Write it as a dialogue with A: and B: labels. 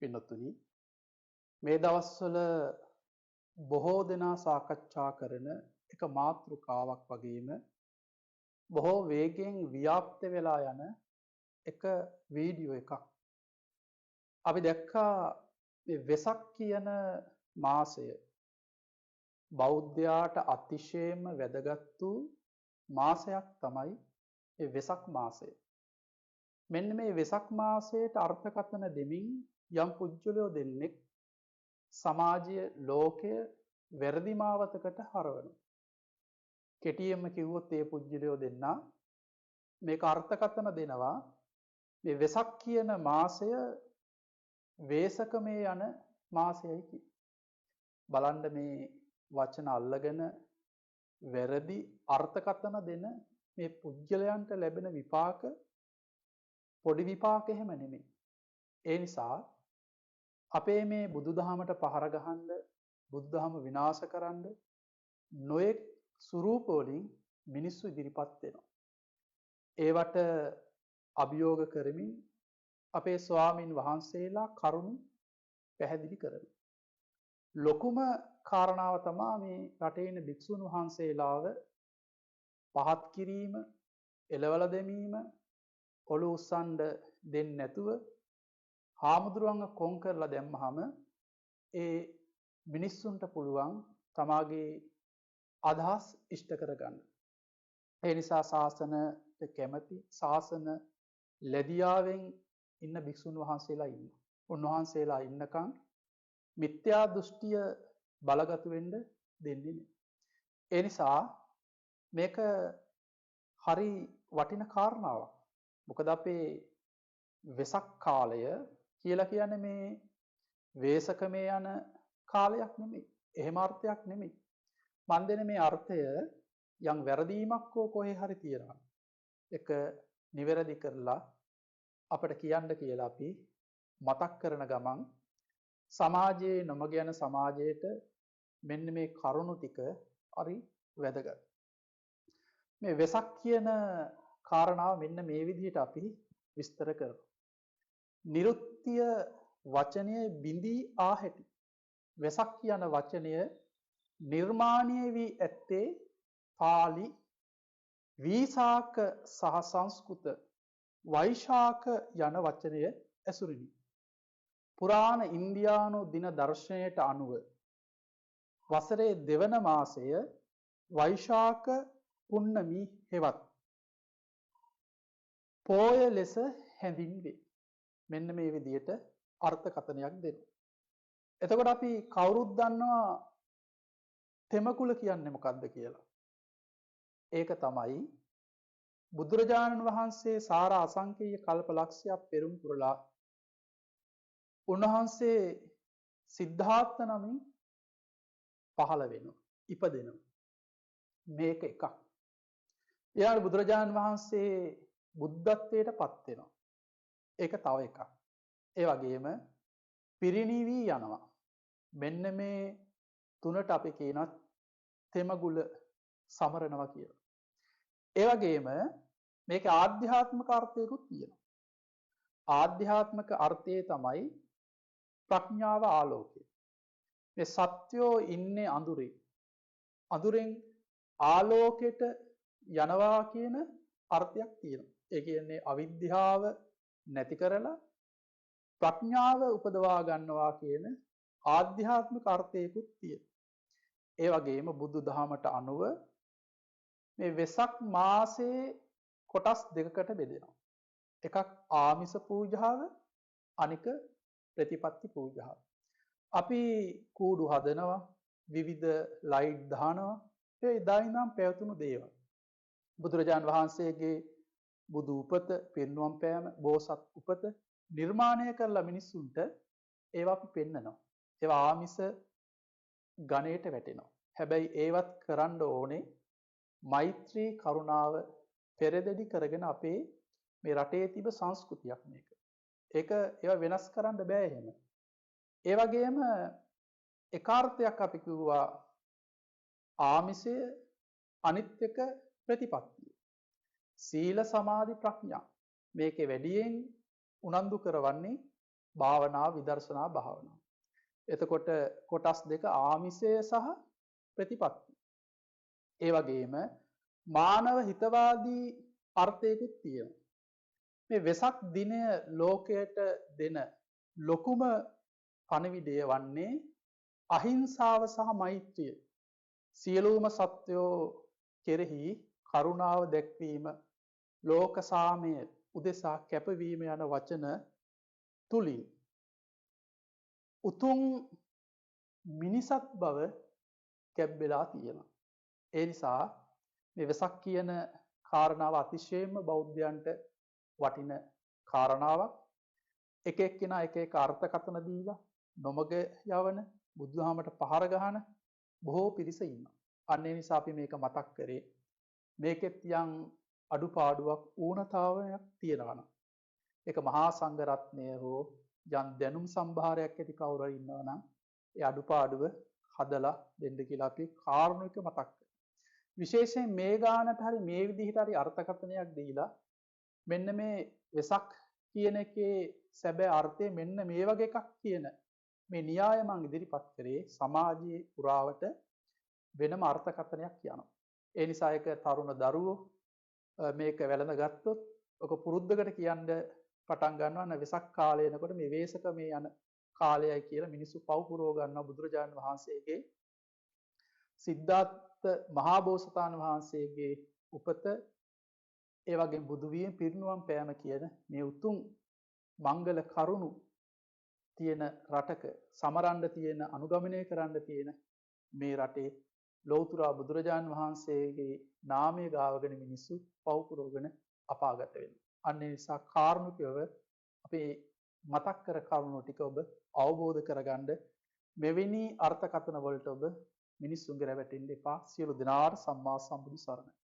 A: පින්නතුනි මේ දවස්වල බොහෝ දෙනා සාකච්ඡා කරන එක මාතෘකාවක් වගේම බොහෝ වේගෙන් ව්‍යාප්ත වෙලා යන එක වීඩියෝ එකක්. අපි දැක්කා මේ වෙසක් කියන මාසය බෞද්ධයාට අතිශයම වැදගත් වූ මාසයක් තමයි මේ වෙසක් මාසය. මෙන්න මේ වෙසක් මාසයට අර්ථකථන දෙමින් යම් පුජ්‍යලයෝ දෙන්නෙක් සමාජය ලෝකය වැරදි මාවතකට හරවනවා. කෙටියෙන්ම කිව්වොත් ඒ පුජ්‍යලයෝ දෙන්නා මේක අර්ථකථන දෙනවා මේ වෙසක් කියන මාසය වේසකමේ යන මාසයයි කිය. බලන්න මේ වචන අල්ලගෙන වැරදි අර්ථකථන දෙන මේ පුජ්‍යලයන්ට ලැබෙන විපාක පොඩි විපාක එහෙම නෙමෙයි. ඒ නිසා අපේ මේ බුදුදහමට පහර ගහන්න බුදුදහම විනාශ කරන්න නොයෙක් ස්වරූප වලින් මිනිස්සු ඉදිරිපත් වෙනවා. ඒවට අභියෝග කරමින් අපේ ස්වාමින් වහන්සේලා කරුණු පැහැදිලි කරනවා. ලොකුම කාරණාව තමයි මේ රටේ ඉන්න භික්ෂුන් වහන්සේලාව පහත් කිරීම, එළවල දැමීම, ඔලු උස්සන්න දෙන්නේ නැතුව හාමුදුරුවන්ව කොන් කරලා දැම්මහම ඒ මිනිස්සුන්ට පුළුවන් තමාගේ අදහස් ඉෂ්ට කරගන්න. ඒ නිසා ශාසනයට කැමති ශාසන ලැබියාවෙන් ඉන්න භික්ෂුන් වහන්සේලා ඉන්නවා. උන්වහන්සේලා ඉන්නකම් මිත්‍යා දෘෂ්ටිය බලගතු වෙන්න දෙන්නේ නැහැ. ඒ නිසා මේක හරි වටින කාරණාවක්. මොකද අපේ වෙසක් කාලය කියලා කියන්නේ මේ වේසකමේ යන කාලයක් නෙමෙයි. එහෙම අර්ථයක් නෙමෙයි. මන් දෙන මේ අර්ථය යම් වැරදීමක් හෝ කොහේ හරි තියෙනවා. ඒක නිවැරදි කරලා අපිට කියන්න කියලා අපි මතක් කරන ගමන් සමාජයේ නොමග යන සමාජයට මෙන්න මේ කරුණු ටික හරි වැදගත්. මේ වෙසක් කියන කාරණාව මෙන්න මේ විදිහට අපි විස්තර කරනවා. නිරුක්තිය වචනය බිඳී ආ හැටි. වෙසක් කියන වචනය නිර්මාණය වී ඇත්තේ පාලි වීසාක සහ සංස්කෘත වෛශාඛ යන වචනය ඇසුරිනි. පුරාණ ඉන්දියානු දින දර්ශනයට අනුව වසරේ දෙවන මාසය වෛශාඛ පුන්නමි හෙවත් පෝය ලෙස හැඳින්වේ. මෙන්න මේ විදිහට අර්ථකථනයක් දෙනවා. එතකොට අපි කවුරුත් දන්නවා තෙමකුල කියන්නේ මොකක්ද කියලා. ඒක තමයි බුදුරජාණන් වහන්සේ සාර අසංකේය කල්පලක්ෂයක් පෙරම් පුරලා උන්වහන්සේ සිද්ධාර්ථ නමින් පහළ වෙනවා. ඉපදෙනවා. මේක එකක්. ඊළඟ බුදුරජාණන් වහන්සේ බුද්ධත්වයට පත් වෙනවා. ඒක තව එකක්. ඒ වගේම පිරිණිවි යනවා. මෙන්න මේ තුනට අපි කියනවා තෙමගුල සමරනවා කියලා. ඒ වගේම මේක ආධ්‍යාත්මික අර්ථයකුත් තියෙනවා. ආධ්‍යාත්මික අර්ථය තමයි ප්‍රඥාව ආලෝකය. මේ සත්‍යෝ ඉන්නේ අඳුරේ. අඳුරෙන් ආලෝකයට යනවා කියන අර්ථයක් තියෙනවා. ඒ කියන්නේ අවිද්‍යාව නැති කරලා ප්‍රඥාව උපදවා ගන්නවා කියන ආධ්‍යාත්මික අර්ථයකුත් තියෙනවා. ඒ වගේම බුදුදහමට අනුව මේ වෙසක් මාසයේ කොටස් දෙකකට බෙදෙනවා. එකක් ආමිස පූජාව, අනික ප්‍රතිපත්ති පූජාව. අපි කූඩු හදනවා, විවිධ ලයිට් දානවා. ඒ එදා ඉඳන් පැවතුණු දේවල්. බුදුරජාන් වහන්සේගේ බුදු උපත, පිරිනුවම් පෑම, බෝසත් උපත නිර්මාණය කරලා මිනිස්සුන්ට ඒවා අපි පෙන්නනවා. ඒවා ආමිස ගණයට වැටෙනවා. හැබැයි ඒවත් කරන්න ඕනේ මෛත්‍රී කරුණාව පෙරදැඩි කරගෙන අපේ මේ රටේ තිබ සංස්කෘතියක් මේක. ඒක ඒවා වෙනස් කරන්න බෑ එහෙම. ඒ වගේම එකාර්ථයක් අපි කිව්වා ආමිසය, අනිත් එක ප්‍රතිපත්තිය. සීල සමාධි ප්‍රඥා මේකේ වැඩියෙන් උනන්දු කරවන්නේ භාවනා විදර්ශනා භාවනා. එතකොට කොටස් දෙක ආමිෂය සහ ප්‍රතිපත්ති. ඒ වගේම මානව හිතවාදී අර්ථයකුත් තියෙනවා. මේ වෙසක් දිනය ලෝකයට දෙන ලොකුම පණිවිඩය වන්නේ අහිංසාව සහ මෛත්‍රිය. සියලුම සත්වයෝ කෙරෙහි කරුණාව දැක්වීම, ලෝක සාමය උදෙසා කැපවීම යන වචන තුලින් උතුම් මිනිසත් බව කැබ්බෙලා තියෙනවා. ඒ නිසා මේ වෙසක් කියන කාරණාව අතිශයින්ම බෞද්ධයන්ට වටින කාරණාවක්. එක එක්කෙනා එක එක අර්ථකථන දීලා නොමග යවන බුදුදහමට පහර ගහන බොහෝ පිරිස ඉන්නවා. අන්න ඒ නිසා අපි මේක මතක් කරේ. මේකෙත් යම් අඩුපාඩුවක් ඌනතාවයක් තියෙනවා නම් ඒක මහා සංඝ රත්නය හෝ යම් දැනුම් සම්භාරයක් ඇති කවුරු හරි ඉන්නවා නම් ඒ අඩුපාඩුව හදලා දෙන්න කියලා අපි කාරුණික මතක් කරනවා. විශේෂයෙන් මේ ගානට හරි මේ විදිහට හරි අර්ථකථනයක් දීලා මෙන්න මේ වෙසක් කියන එකේ සැබෑ අර්ථය මෙන්න මේ වගේ එකක් කියන මේ න්‍යාය මම ඉදිරිපත් කරේ සමාජයේ පුරාවට වෙනම අර්ථකථනයක් කියනවා. ඒ නිසා ඒක තරුණ දරුවෝ මේක වැළඳ ගත්තොත් ඔක පුරුද්දකට කියන්න පටන් ගන්නවා න වෙසක් කාලය එනකොට මේ වේසක මේ යන කාලයයි කියලා මිනිස්සු පව් පුරව ගන්නවා බුදුරජාණන් වහන්සේගේ සිද්ධාර්ථ මහා බෝසතාණන් වහන්සේගේ උපත ඒ වගේම බුදු වීම පිරිනුවම් පෑම කියන මේ උතුම් මංගල කරුණු තියෙන රටක සමරන්න තියෙන අනුගමනය කරන්න තියෙන මේ රටේ ලෞතර බුදුරජාණන් වහන්සේගේ නාමය ගාවගෙන මිනිස්සු පව් පුරවගෙන අපාගත වෙනවා. අන්න ඒ නිසා කාරුණිකව අපේ මතක් කර කරුණු ටික ඔබ අවබෝධ කරගන්න මෙවැනි අර්ථකථන වලට ඔබ මිනිස්සුන්ගේ රැවටෙන්න එපා. සියලු දෙනාට සම්මා සම්බුදු සරණයි.